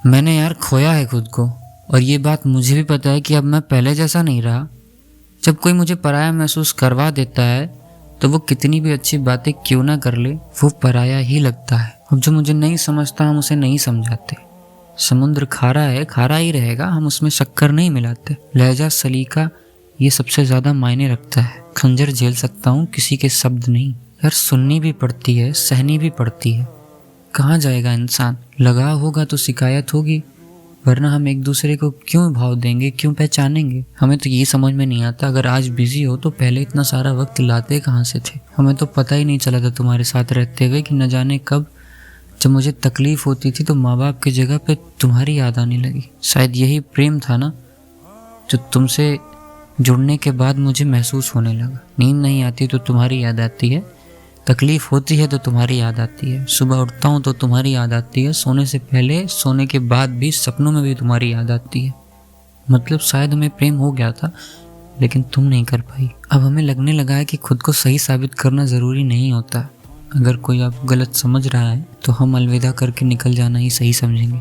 मैंने यार खोया है खुद को, और ये बात मुझे भी पता है कि अब मैं पहले जैसा नहीं रहा। जब कोई मुझे पराया महसूस करवा देता है तो वो कितनी भी अच्छी बातें क्यों ना कर ले, वो पराया ही लगता है। अब जो मुझे नहीं समझता हम उसे नहीं समझाते। समुद्र खारा है, खारा ही रहेगा, हम उसमें शक्कर नहीं मिलाते। लहजा सलीका ये सबसे ज्यादा मायने रखता है। खंजर झेल सकता हूँ, किसी के शब्द नहीं। यार सुननी भी पड़ती है, सहनी भी पड़ती है। कहाँ जाएगा इंसान? लगा होगा तो शिकायत होगी, वरना हम एक दूसरे को क्यों भाव देंगे, क्यों पहचानेंगे? हमें तो ये समझ में नहीं आता, अगर आज बिजी हो तो पहले इतना सारा वक्त लाते कहाँ से थे? हमें तो पता ही नहीं चला था तुम्हारे साथ रहते हुए कि न जाने कब जब मुझे तकलीफ होती थी तो माँ बाप की जगह पे तुम्हारी याद आने लगी। शायद यही प्रेम था ना, जो तुमसे जुड़ने के बाद मुझे महसूस होने लगा। नींद नहीं आती तो तुम्हारी याद आती है, तकलीफ होती है तो तुम्हारी याद आती है, सुबह उठता हूँ तो तुम्हारी याद आती है, सोने से पहले सोने के बाद भी सपनों में भी तुम्हारी याद आती है। मतलब शायद हमें प्रेम हो गया था लेकिन तुम नहीं कर पाई। अब हमें लगने लगा है कि खुद को सही साबित करना ज़रूरी नहीं होता। अगर कोई आप गलत समझ रहा है तो हम अलविदा करके निकल जाना ही सही समझेंगे।